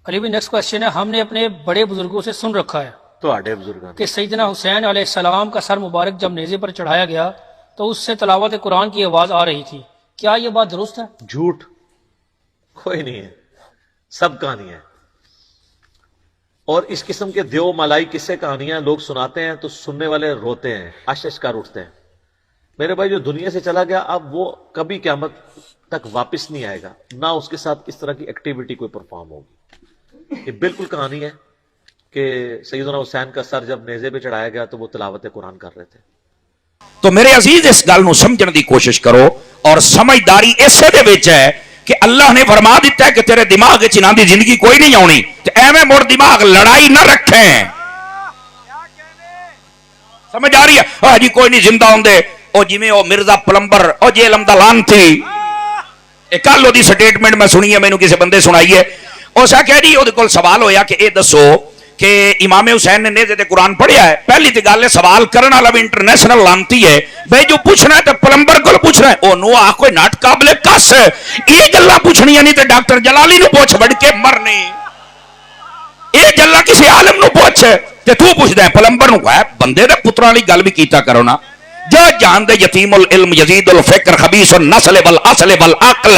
علی بھائی next question ہے، ہم نے اپنے بڑے بزرگوں سے سن رکھا ہے تو آڈے بزرگان کہ سیدنا حسین علیہ السلام کا سر مبارک جب نیزے پر چڑھایا گیا تو اس سے تلاوت قرآن کی آواز آ رہی تھی، کیا یہ بات درست ہے؟ جھوٹ، کوئی نہیں ہے، سب کہانی ہے۔ اور اس قسم کے دیو ملائی قصے کہانیاں لوگ سناتے ہیں تو سننے والے روتے ہیں، اشش کر اٹھتے ہیں۔ میرے بھائی جو دنیا سے چلا گیا اب وہ کبھی قیامت تک واپس نہیں آئے گا، نہ اس کے ساتھ اس طرح کی ایکٹیویٹی کوئی پرفارم ہوگی۔ یہ بالکل کہانی ہے کہ سیدنا حسین کا سر جب نیزے پہ چڑھایا گیا تو وہ تلاوت قرآن کر رہے تھے۔ تو میرے عزیز اس گل نو سمجھن دی کوشش کرو، اور سمجھداری اسے دے وچ ہے کہ اللہ نے فرما دیتا ہے کہ تیرے دماغ وچ انہاں دی زندگی کوئی نہیں آنی، تے ایویں مڑ دماغ لڑائی نہ رکھیں۔ سمجھ آ رہی ہے؟ ہاں جی کوئی نہیں زندہ ہوندے، او جویں او مرزا پلمبر او جیلم دا لانتی، اے کل او دی سٹیٹمنٹ میں سنی ہے، مینوں کسی بندے سنائی ہے، اس کہہ جی او دے کول سوال ہویا کہ اے دسو کہ امام حسین نے نیزے تے قرآن پڑھیا ہے؟ پہلی تے گل ہے سوال کرن والا بھی انٹرنیشنل لانتی ہے، بھئی جو پوچھنا ہے تے پلمبر کول پوچھنا ہے، او نو آ کوئی ناٹ قابل کس یہ گلاں پوچھنیاں نہیں تے ڈاکٹر جلالی نو پوچھ بڑھ کے مرنی، یہ گلاں کسی عالم نو پوچھ تے تو پوچھدا ہے پلمبر نو۔ ہے بندے دے پتراں والی گل بھی کیتا کرو نا، جو جان دے یتیم العلم یزید الفکر خبیث النسل والاصل والعقل،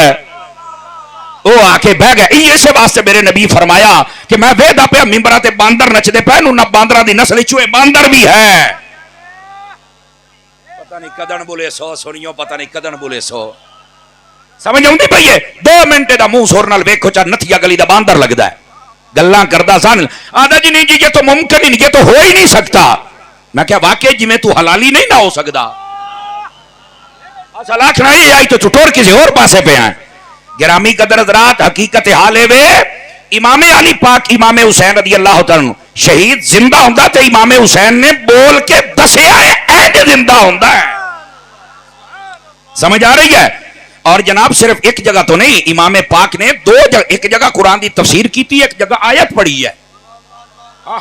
وہ آ کے بہ گئے۔ اسی واسطے میرے نبی فرمایا کہ میں ویدا پہ ممبراں تے باندر نچدے پے نو، نہ باندراں دی نسل چوئے باندر بھی ہے۔ پتہ نہیں کدن بولے سو سنیو، پتہ نہیں کدن بولے سو، سمجھ آؤندی پئی ہے؟ 2 منٹ دا منہ سور نال ویکھو چا نتھیا گلی دا باندر لگدا ہے، گلاں کردا سن۔ آندا جی نہیں جی یہ تو ممکن ہی نہیں، یہ تو ہو ہی نہیں سکتا۔ میں کہا واقعی جی میں تو حلالی نہیں نہ ہو سکدا، اصل آکھنا یہ آئی تو چٹور کسی اور پاسے پہ آئیں۔ گرامی قدر حضرات، حقیقت حال ہے وے امام علی پاک امام حسین رضی اللہ تعالیٰ شہید زندہ ہوندا تے امام حسین نے بول کے دسیا ہے اینج زندہ ہوندا ہے۔ سمجھ آ رہی ہے؟ اور جناب صرف ایک جگہ تو نہیں، امام پاک نے 2 جگہ، ایک جگہ قرآن دی تفسیر کی تھی، ایک جگہ آیت پڑھی ہے۔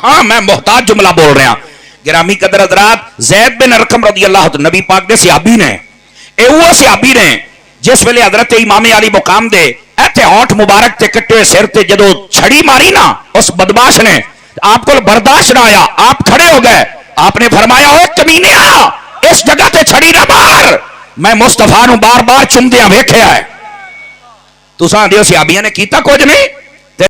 ہاں میں محتاج جملہ بول رہا ہوں۔ گرامی قدر حضرات، زید بن ارقم رضی اللہ تعالیٰ نبی پاک دے صحابی نے، اے وہ صحابی نے جس ویلے حضرت امام علی مقام دے ایتھے ہونٹ مبارک تے کٹے ہوئے سر تے جدو چھڑی ماری نا اس بدماش نے، آپ کو برداشت نہ آیا، آپ کھڑے ہو گئے، آپ نے فرمایا او کمینے آ اس جگہ تے چھڑی نہ مار، میں مصطفیٰ نو بار بار چومدیاں ویکھیا ہے۔ تساں دیو صحابیاں نے کیتا کچھ نہیں،